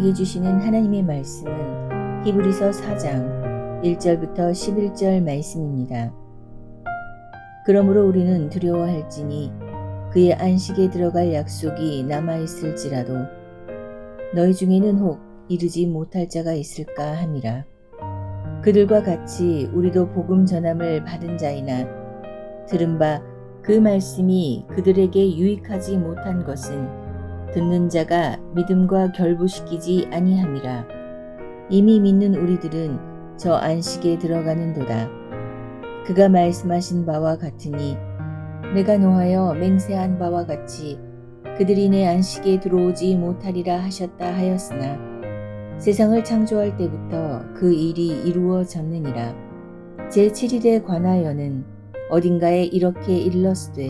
우리에게 주시는 하나님의 말씀은 히브리서 4장 1절부터 11절 말씀입니다. 그러므로 우리는 두려워할지니 그의 안식에 들어갈 약속이 남아있을지라도 너희 중에는 혹 이르지 못할 자가 있을까 함이라. 그들과 같이 우리도 복음 전함을 받은 자이나 들은 바 그 말씀이 그들에게 유익하지 못한 것은 듣는 자가 믿음과 결부시키지 아니함이라. 이미 믿는 우리들은 저 안식에 들어가는도다. 그가 말씀하신 바와 같으니 내가 노하여 맹세한 바와 같이 그들이 내 안식에 들어오지 못하리라 하셨다 하였으나 세상을 창조할 때부터 그 일이 이루어졌느니라. 제7일에 관하여는 어딘가에 이렇게 일렀으되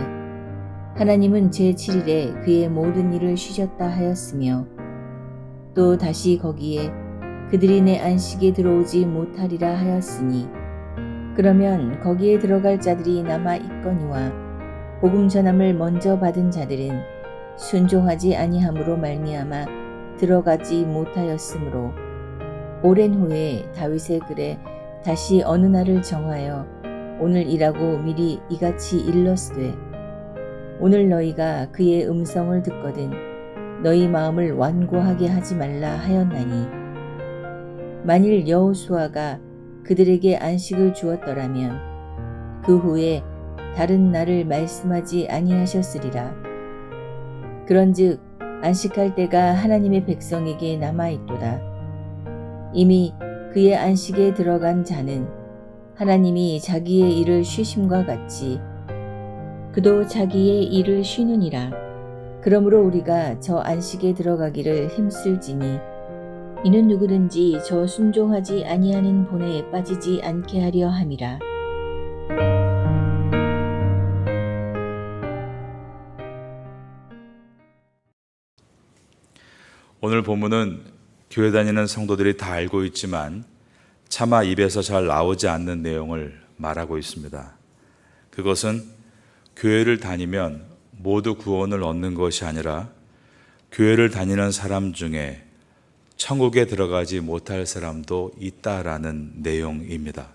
하나님은 제7일에 그의 모든 일을 쉬셨다 하였으며 또 다시 거기에 그들이 내 안식에 들어오지 못하리라 하였으니 그러면 거기에 들어갈 자들이 남아 있거니와 복음 전함을 먼저 받은 자들은 순종하지 아니함으로 말미암아 들어가지 못하였으므로 오랜 후에 다윗의 글에 다시 어느 날을 정하여 오늘이라고 미리 이같이 일렀으되 오늘 너희가 그의 음성을 듣거든 너희 마음을 완고하게 하지 말라 하였나니 만일 여호수아가 그들에게 안식을 주었더라면 그 후에 다른 날을 말씀하지 아니하셨으리라. 그런즉 안식할 때가 하나님의 백성에게 남아있도다. 이미 그의 안식에 들어간 자는 하나님이 자기의 일을 쉬심과 같이 그도 자기의 일을 쉬느니라. 그러므로 우리가 저 안식에 들어가기를 힘쓸지니 이는 누구든지 저 순종하지 아니하는 본에 빠지지 않게 하려 함이라. 오늘 본문은 교회 다니는 성도들이 다 알고 있지만 차마 입에서 잘 나오지 않는 내용을 말하고 있습니다. 그것은 교회를 다니면 모두 구원을 얻는 것이 아니라 교회를 다니는 사람 중에 천국에 들어가지 못할 사람도 있다라는 내용입니다.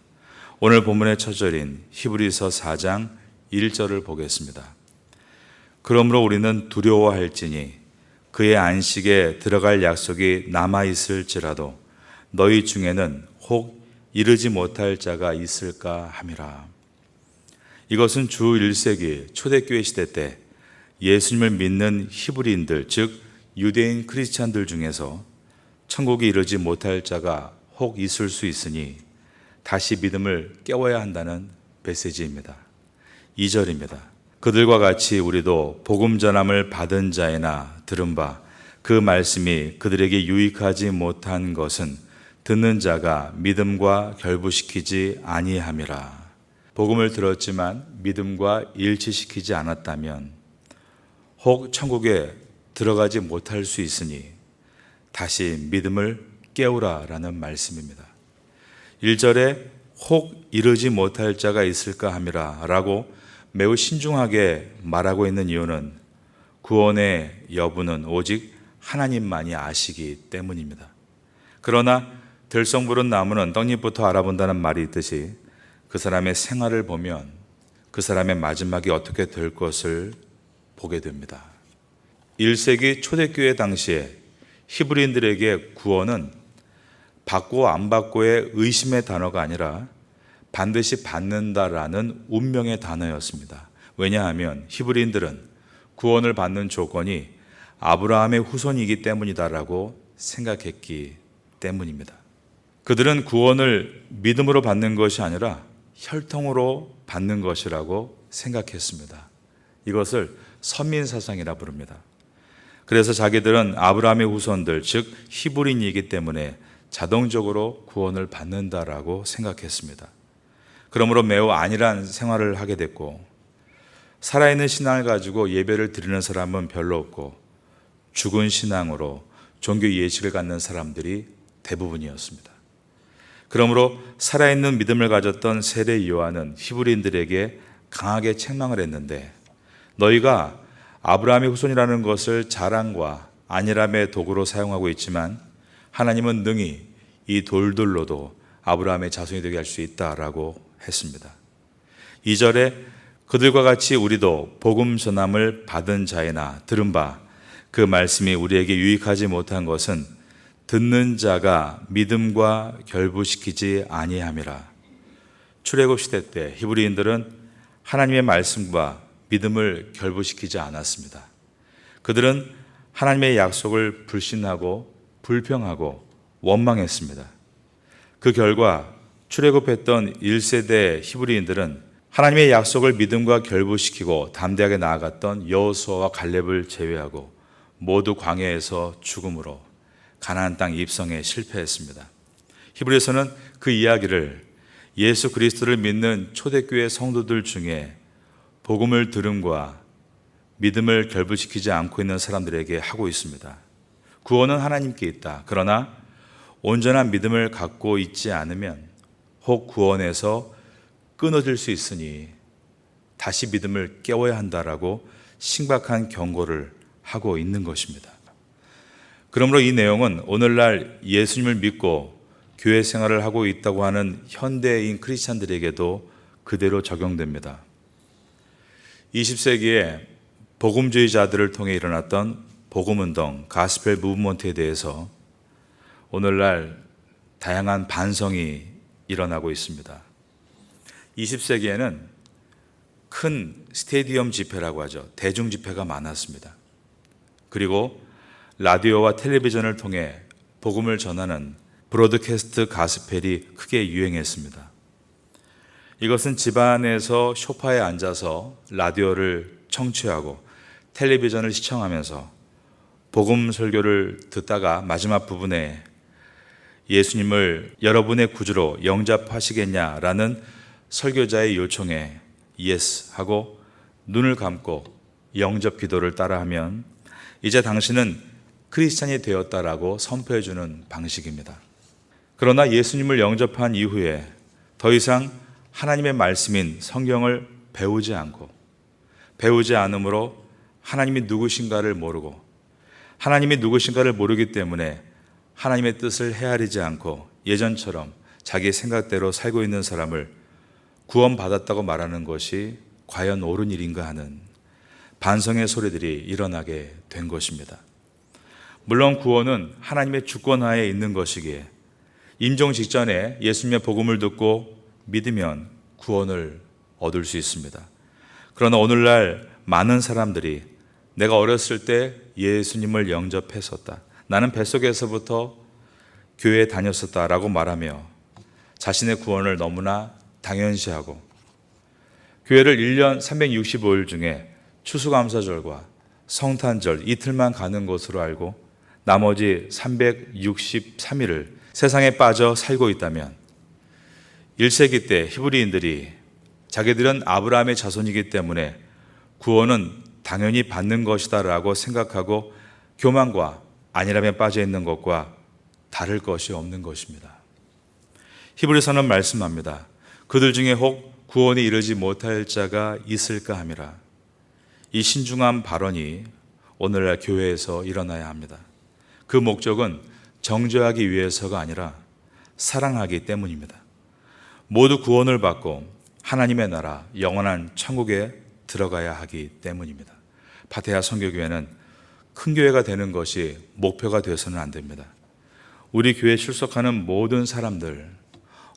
오늘 본문의 첫 절인 히브리서 4장 1절을 보겠습니다. 그러므로 우리는 두려워할지니 그의 안식에 들어갈 약속이 남아있을지라도 너희 중에는 혹 이르지 못할 자가 있을까 함이라. 이것은 주 1세기 초대교회 시대 때 예수님을 믿는 히브리인들, 즉 유대인 크리스찬들 중에서 천국에 이르지 못할 자가 혹 있을 수 있으니 다시 믿음을 깨워야 한다는 메시지입니다. 2절입니다. 그들과 같이 우리도 복음 전함을 받은 자이나 들은 바 그 말씀이 그들에게 유익하지 못한 것은 듣는 자가 믿음과 결부시키지 아니함이라. 복음을 들었지만 믿음과 일치시키지 않았다면 혹 천국에 들어가지 못할 수 있으니 다시 믿음을 깨우라라는 말씀입니다. 1절에 혹 이르지 못할 자가 있을까 함이라 라고 매우 신중하게 말하고 있는 이유는 구원의 여부는 오직 하나님만이 아시기 때문입니다. 그러나 들성부른 나무는 떡잎부터 알아본다는 말이 있듯이 그 사람의 생활을 보면 그 사람의 마지막이 어떻게 될 것을 보게 됩니다. 1세기 초대교회 당시에 히브리인들에게 구원은 받고 안 받고의 의심의 단어가 아니라 반드시 받는다라는 운명의 단어였습니다. 왜냐하면 히브리인들은 구원을 받는 조건이 아브라함의 후손이기 때문이다라고 생각했기 때문입니다. 그들은 구원을 믿음으로 받는 것이 아니라 혈통으로 받는 것이라고 생각했습니다. 이것을 선민사상이라 부릅니다. 그래서 자기들은 아브라함의 후손들, 즉 히브리인이기 때문에 자동적으로 구원을 받는다라고 생각했습니다. 그러므로 매우 안일한 생활을 하게 됐고 살아있는 신앙을 가지고 예배를 드리는 사람은 별로 없고 죽은 신앙으로 종교 예식을 갖는 사람들이 대부분이었습니다. 그러므로 살아있는 믿음을 가졌던 세례 요한은 히브리인들에게 강하게 책망을 했는데 너희가 아브라함의 후손이라는 것을 자랑과 안일함의 도구로 사용하고 있지만 하나님은 능히 이 돌들로도 아브라함의 자손이 되게 할 수 있다라고 했습니다. 2절에 그들과 같이 우리도 복음 전함을 받은 자이나 들은 바 그 말씀이 우리에게 유익하지 못한 것은 듣는 자가 믿음과 결부시키지 아니함이라. 출애굽 시대 때 히브리인들은 하나님의 말씀과 믿음을 결부시키지 않았습니다. 그들은 하나님의 약속을 불신하고 불평하고 원망했습니다. 그 결과 출애굽했던 1세대 히브리인들은 하나님의 약속을 믿음과 결부시키고 담대하게 나아갔던 여호수아와 갈렙을 제외하고 모두 광야에서 죽음으로 가나안 땅 입성에 실패했습니다. 히브리서는 그 이야기를 예수 그리스도를 믿는 초대교회 성도들 중에 복음을 들음과 믿음을 결부시키지 않고 있는 사람들에게 하고 있습니다. 구원은 하나님께 있다. 그러나 온전한 믿음을 갖고 있지 않으면 혹 구원에서 끊어질 수 있으니 다시 믿음을 깨워야 한다라고 심각한 경고를 하고 있는 것입니다. 그러므로 이 내용은 오늘날 예수님을 믿고 교회 생활을 하고 있다고 하는 현대인 크리스찬들에게도 그대로 적용됩니다. 20세기에 복음주의자들을 통해 일어났던 복음운동, 가스펠 무브먼트에 대해서 오늘날 다양한 반성이 일어나고 있습니다. 20세기에는 큰 스테디움 집회라고 하죠. 대중 집회가 많았습니다. 그리고 라디오와 텔레비전을 통해 복음을 전하는 브로드캐스트 가스펠이 크게 유행했습니다. 이것은 집안에서 소파에 앉아서 라디오를 청취하고 텔레비전을 시청하면서 복음 설교를 듣다가 마지막 부분에 예수님을 여러분의 구주로 영접하시겠냐라는 설교자의 요청에 yes 하고 눈을 감고 영접 기도를 따라하면 이제 당신은 크리스찬이 되었다라고 선포해주는 방식입니다. 그러나 예수님을 영접한 이후에 더 이상 하나님의 말씀인 성경을 배우지 않으므로 하나님이 누구신가를 모르고 하나님이 누구신가를 모르기 때문에 하나님의 뜻을 헤아리지 않고 예전처럼 자기 생각대로 살고 있는 사람을 구원받았다고 말하는 것이 과연 옳은 일인가 하는 반성의 소리들이 일어나게 된 것입니다. 물론 구원은 하나님의 주권하에 있는 것이기에 임종 직전에 예수님의 복음을 듣고 믿으면 구원을 얻을 수 있습니다. 그러나 오늘날 많은 사람들이 내가 어렸을 때 예수님을 영접했었다. 나는 뱃속에서부터 교회에 다녔었다라고 말하며 자신의 구원을 너무나 당연시하고 교회를 1년 365일 중에 추수감사절과 성탄절 이틀만 가는 것으로 알고 나머지 363일을 세상에 빠져 살고 있다면 1세기 때 히브리인들이 자기들은 아브라함의 자손이기 때문에 구원은 당연히 받는 것이다 라고 생각하고 교만과 안일함에 빠져 있는 것과 다를 것이 없는 것입니다. 히브리서는 말씀합니다. 그들 중에 혹 구원에 이르지 못할 자가 있을까 함이라. 이 신중한 발언이 오늘날 교회에서 일어나야 합니다. 그 목적은 정죄하기 위해서가 아니라 사랑하기 때문입니다. 모두 구원을 받고 하나님의 나라 영원한 천국에 들어가야 하기 때문입니다. 파테아 선교교회는 큰 교회가 되는 것이 목표가 되어서는 안 됩니다. 우리 교회에 출석하는 모든 사람들,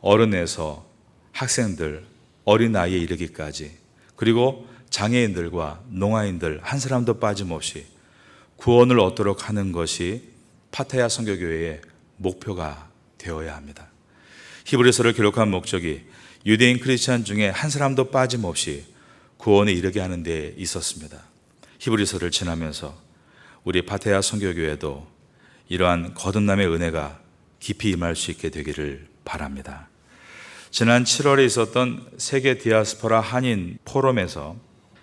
어른에서 학생들, 어린아이에 이르기까지 그리고 장애인들과 농아인들 한 사람도 빠짐없이 구원을 얻도록 하는 것이 파테아 선교교회의 목표가 되어야 합니다. 히브리서를 기록한 목적이 유대인 크리스찬 중에 한 사람도 빠짐없이 구원에 이르게 하는 데 있었습니다. 히브리서를 지나면서 우리 파테아 선교교회도 이러한 거듭남의 은혜가 깊이 임할 수 있게 되기를 바랍니다. 지난 7월에 있었던 세계 디아스포라 한인 포럼에서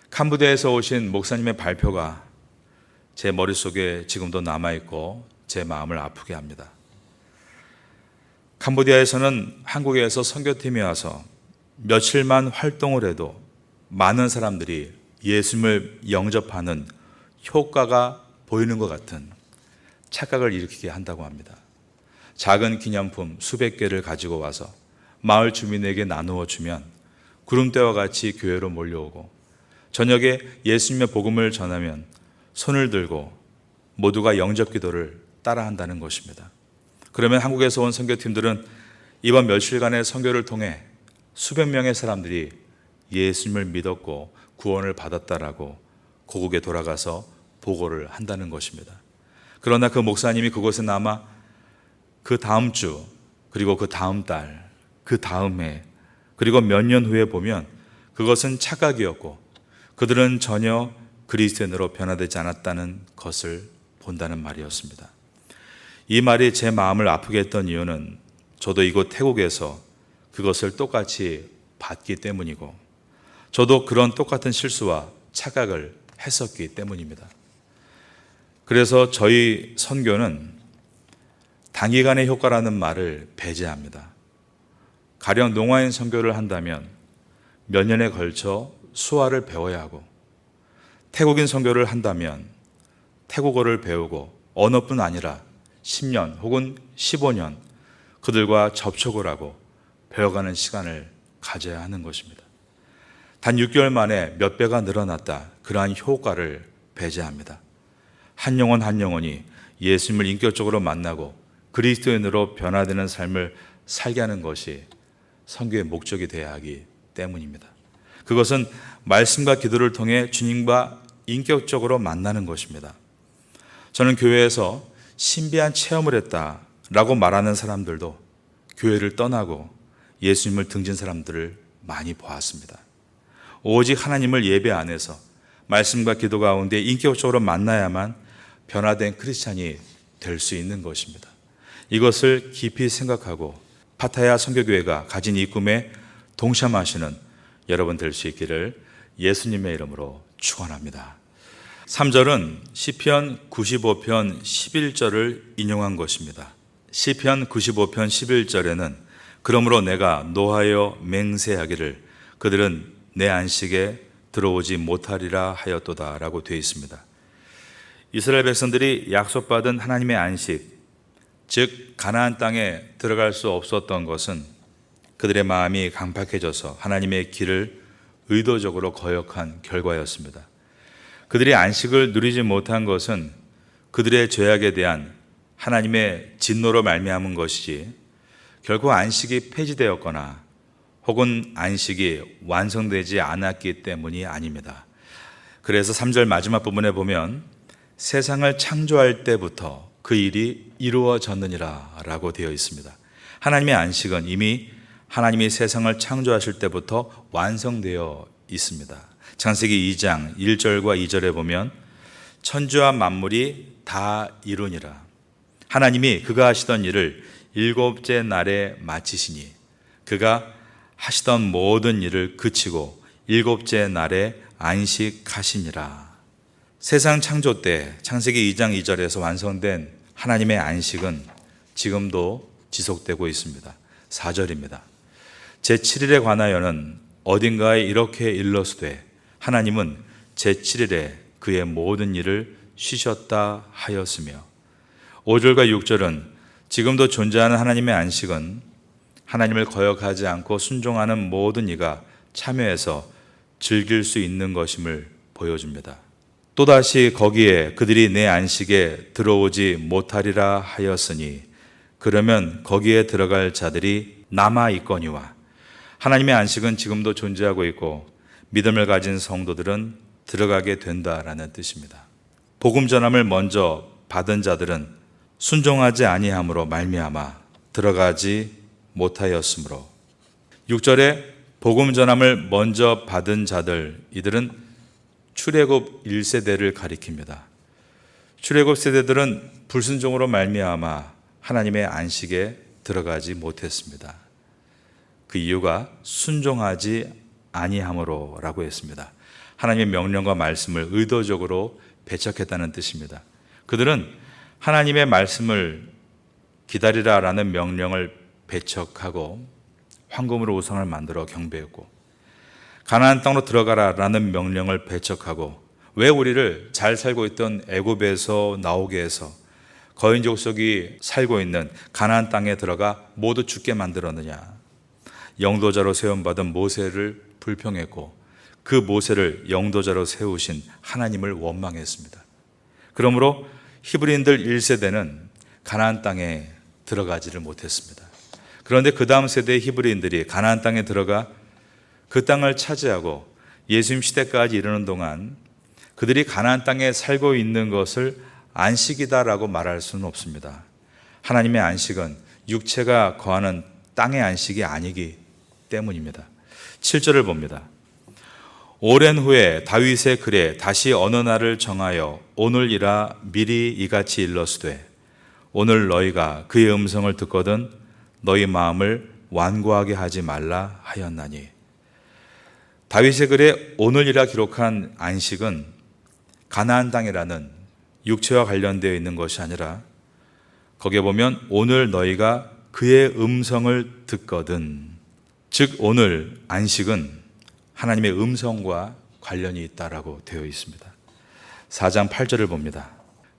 캄보디아에서 오신 목사님의 발표가 제 머릿속에 지금도 남아있고 제 마음을 아프게 합니다. 캄보디아에서는 한국에서 선교팀이 와서 며칠만 활동을 해도 많은 사람들이 예수님을 영접하는 효과가 보이는 것 같은 착각을 일으키게 한다고 합니다. 작은 기념품 수백 개를 가지고 와서 마을 주민에게 나누어 주면 구름대와 같이 교회로 몰려오고, 저녁에 예수님의 복음을 전하면 손을 들고 모두가 영접 기도를 따라한다는 것입니다. 그러면 한국에서 온 선교팀들은 이번 며칠간의 선교를 통해 수백 명의 사람들이 예수님을 믿었고 구원을 받았다라고 고국에 돌아가서 보고를 한다는 것입니다. 그러나 그 목사님이 그곳에 남아 그 다음 주, 그리고 그 다음 달, 그 다음 해, 그리고 몇 년 후에 보면 그것은 착각이었고 그들은 전혀 그리스도인으로 변화되지 않았다는 것을 본다는 말이었습니다. 이 말이 제 마음을 아프게 했던 이유는 저도 이곳 태국에서 그것을 똑같이 봤기 때문이고, 저도 그런 똑같은 실수와 착각을 했었기 때문입니다. 그래서 저희 선교는 단기간의 효과라는 말을 배제합니다. 가령 농아인 선교를 한다면 몇 년에 걸쳐 수화를 배워야 하고, 태국인 선교를 한다면 태국어를 배우고 언어뿐 아니라 10년 혹은 15년 그들과 접촉을 하고 배워가는 시간을 가져야 하는 것입니다. 단 6개월 만에 몇 배가 늘어났다, 그러한 효과를 배제합니다. 한 영혼 한 영혼이 예수님을 인격적으로 만나고 그리스도인으로 변화되는 삶을 살게 하는 것이 선교의 목적이 되어야 하기 때문입니다. 그것은 말씀과 기도를 통해 주님과 인격적으로 만나는 것입니다. 저는 교회에서 신비한 체험을 했다라고 말하는 사람들도 교회를 떠나고 예수님을 등진 사람들을 많이 보았습니다. 오직 하나님을 예배 안에서 말씀과 기도 가운데 인격적으로 만나야만 변화된 크리스찬이 될 수 있는 것입니다. 이것을 깊이 생각하고 파타야 선교교회가 가진 이 꿈에 동참하시는 여러분 될 수 있기를 예수님의 이름으로 축원합니다. 3절은 시편 95편 11절을 인용한 것입니다. 시편 95편 11절에는 그러므로 내가 노하여 맹세하기를 그들은 내 안식에 들어오지 못하리라 하였도다 라고 되어 있습니다. 이스라엘 백성들이 약속받은 하나님의 안식, 즉 가나안 땅에 들어갈 수 없었던 것은 그들의 마음이 강팍해져서 하나님의 길을 의도적으로 거역한 결과였습니다. 그들이 안식을 누리지 못한 것은 그들의 죄악에 대한 하나님의 진노로 말미암은 것이지 결코 안식이 폐지되었거나 혹은 안식이 완성되지 않았기 때문이 아닙니다. 그래서 3절 마지막 부분에 보면 세상을 창조할 때부터 그 일이 이루어졌느니라 라고 되어 있습니다. 하나님의 안식은 이미 하나님이 세상을 창조하실 때부터 완성되어 있습니다. 창세기 2장 1절과 2절에 보면 천지와 만물이 다 이루니라. 하나님이 그가 하시던 일을 일곱째 날에 마치시니 그가 하시던 모든 일을 그치고 일곱째 날에 안식하시니라. 세상 창조 때 창세기 2장 2절에서 완성된 하나님의 안식은 지금도 지속되고 있습니다. 4절입니다. 제7일에 관하여는 어딘가에 이렇게 일러스되 하나님은 제7일에 그의 모든 일을 쉬셨다 하였으며, 5절과 6절은 지금도 존재하는 하나님의 안식은 하나님을 거역하지 않고 순종하는 모든 이가 참여해서 즐길 수 있는 것임을 보여줍니다. 또다시 거기에 그들이 내 안식에 들어오지 못하리라 하였으니 그러면 거기에 들어갈 자들이 남아 있거니와, 하나님의 안식은 지금도 존재하고 있고 믿음을 가진 성도들은 들어가게 된다라는 뜻입니다. 복음 전함을 먼저 받은 자들은 순종하지 아니함으로 말미암아 들어가지 못하였으므로, 6절에 복음 전함을 먼저 받은 자들, 이들은 출애굽 1세대를 가리킵니다. 출애굽 세대들은 불순종으로 말미암아 하나님의 안식에 들어가지 못했습니다. 그 이유가 순종하지 아니함으로라고 했습니다. 하나님의 명령과 말씀을 의도적으로 배척했다는 뜻입니다. 그들은 하나님의 말씀을 기다리라라는 명령을 배척하고 황금으로 우상을 만들어 경배했고, 가나안 땅으로 들어가라라는 명령을 배척하고 왜 우리를 잘 살고 있던 애굽에서 나오게 해서 거인 족속이 살고 있는 가나안 땅에 들어가 모두 죽게 만들었느냐? 영도자로 세움받은 모세를 불평했고 그 모세를 영도자로 세우신 하나님을 원망했습니다. 그러므로 히브리인들 1세대는 가나안 땅에 들어가지를 못했습니다. 그런데 그 다음 세대의 히브리인들이 가나안 땅에 들어가 그 땅을 차지하고 예수님 시대까지 이르는 동안 그들이 가나안 땅에 살고 있는 것을 안식이다라고 말할 수는 없습니다. 하나님의 안식은 육체가 거하는 땅의 안식이 아니기 때문입니다. 7절을 봅니다. 오랜 후에 다윗의 글에 다시 어느 날을 정하여 오늘이라 미리 이같이 일렀으되 오늘 너희가 그의 음성을 듣거든 너희 마음을 완고하게 하지 말라 하였나니. 다윗의 글에 오늘이라 기록한 안식은 가나안 땅이라는 육체와 관련되어 있는 것이 아니라 거기에 보면 오늘 너희가 그의 음성을 듣거든, 즉 오늘 안식은 하나님의 음성과 관련이 있다라고 되어 있습니다. 4장 8절을 봅니다.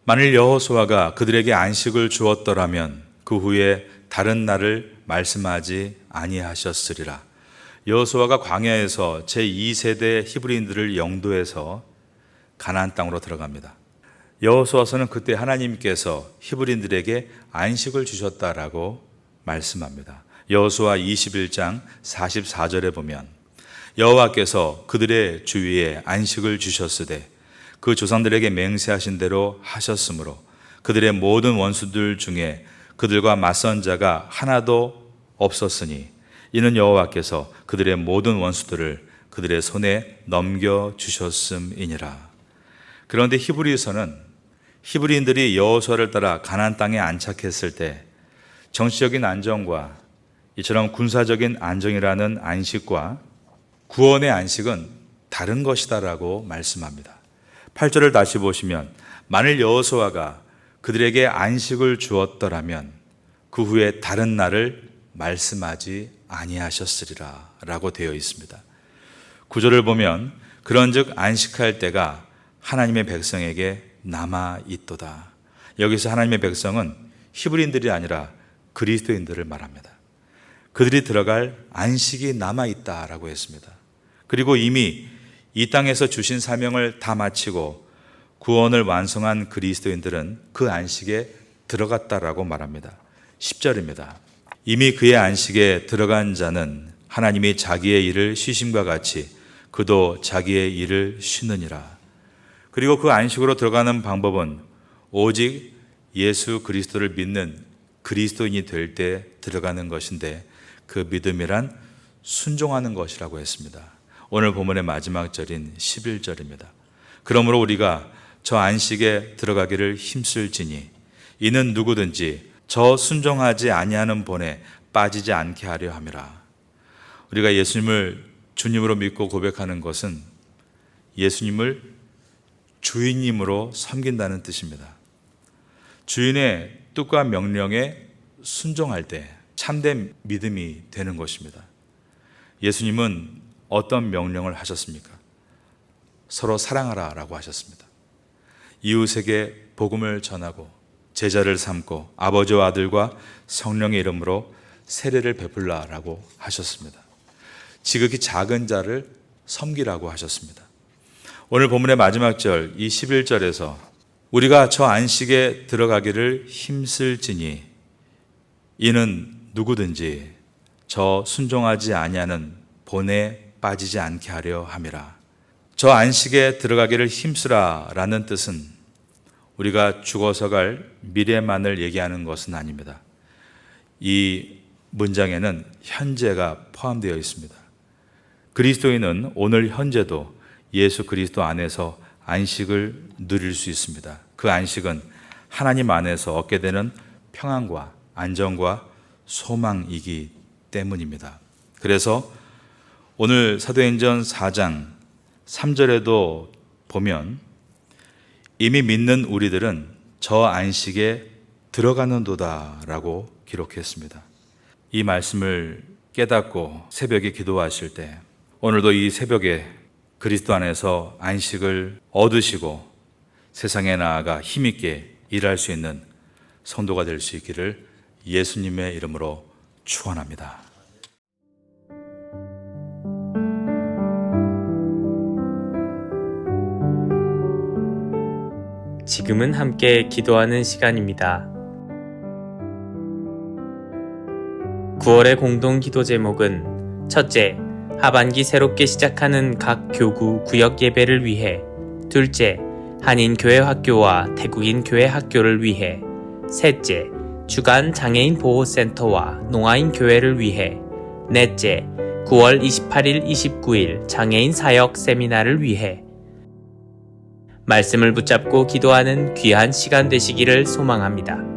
만일 여호수아가 그들에게 안식을 주었더라면 그 후에 다른 날을 말씀하지 아니하셨으리라. 여호수아가 광야에서 제2세대 히브리인들을 영도해서 가나안 땅으로 들어갑니다. 여호수아서는 그때 하나님께서 히브리인들에게 안식을 주셨다라고 말씀합니다. 여호수아 21장 44절에 보면 여호와께서 그들의 주위에 안식을 주셨으되 그 조상들에게 맹세하신 대로 하셨으므로 그들의 모든 원수들 중에 그들과 맞선 자가 하나도 없었으니 이는 여호와께서 그들의 모든 원수들을 그들의 손에 넘겨주셨음이니라. 그런데 히브리서는 히브리인들이 여호수아를 따라 가나안 땅에 안착했을 때 정치적인 안정과 이처럼 군사적인 안정이라는 안식과 구원의 안식은 다른 것이다라고 말씀합니다. 8절을 다시 보시면 만일 여호수아가 그들에게 안식을 주었더라면 그 후에 다른 날을 말씀하지 아니하셨으리라 라고 되어 있습니다. 9절을 보면 그런즉 안식할 때가 하나님의 백성에게 남아 있도다. 여기서 하나님의 백성은 히브리인들이 아니라 그리스도인들을 말합니다. 그들이 들어갈 안식이 남아 있다라고 했습니다. 그리고 이미 이 땅에서 주신 사명을 다 마치고 구원을 완성한 그리스도인들은 그 안식에 들어갔다라고 말합니다. 10절입니다. 이미 그의 안식에 들어간 자는 하나님이 자기의 일을 쉬심과 같이 그도 자기의 일을 쉬느니라. 그리고 그 안식으로 들어가는 방법은 오직 예수 그리스도를 믿는 그리스도인이 될 때 들어가는 것인데 그 믿음이란 순종하는 것이라고 했습니다. 오늘 본문의 마지막 절인 11절입니다. 그러므로 우리가 저 안식에 들어가기를 힘쓸지니 이는 누구든지 저 순종하지 아니하는 본에 빠지지 않게 하려 함이라. 우리가 예수님을 주님으로 믿고 고백하는 것은 예수님을 주인님으로 섬긴다는 뜻입니다. 주인의 뜻과 명령에 순종할 때 참된 믿음이 되는 것입니다. 예수님은 어떤 명령을 하셨습니까? 서로 사랑하라 라고 하셨습니다. 이웃에게 복음을 전하고 제자를 삼고 아버지와 아들과 성령의 이름으로 세례를 베풀라 라고 하셨습니다. 지극히 작은 자를 섬기라고 하셨습니다. 오늘 본문의 마지막 절, 이 11절에서 우리가 저 안식에 들어가기를 힘쓸지니 이는 누구든지 저 순종하지 아니하는 본에 빠지지 않게 하려 함이라. 저 안식에 들어가기를 힘쓰라 라는 뜻은 우리가 죽어서 갈 미래만을 얘기하는 것은 아닙니다. 이 문장에는 현재가 포함되어 있습니다. 그리스도인은 오늘 현재도 예수 그리스도 안에서 안식을 누릴 수 있습니다. 그 안식은 하나님 안에서 얻게 되는 평안과 안정과 소망이기 때문입니다. 그래서 오늘 사도행전 4장 3절에도 보면 이미 믿는 우리들은 저 안식에 들어가는도다 라고 기록했습니다. 이 말씀을 깨닫고 새벽에 기도하실 때 오늘도 이 새벽에 그리스도 안에서 안식을 얻으시고 세상에 나아가 힘있게 일할 수 있는 성도가 될 수 있기를 예수님의 이름으로 축원합니다. 지금은 함께 기도하는 시간입니다. 9월의 공동 기도 제목은 첫째, 하반기 새롭게 시작하는 각 교구 구역 예배를 위해, 둘째, 한인 교회 학교와 태국인 교회 학교를 위해, 셋째, 주간 장애인 보호센터와 농아인 교회를 위해, 넷째, 9월 28일, 29일 장애인 사역 세미나를 위해. 말씀을 붙잡고 기도하는 귀한 시간 되시기를 소망합니다.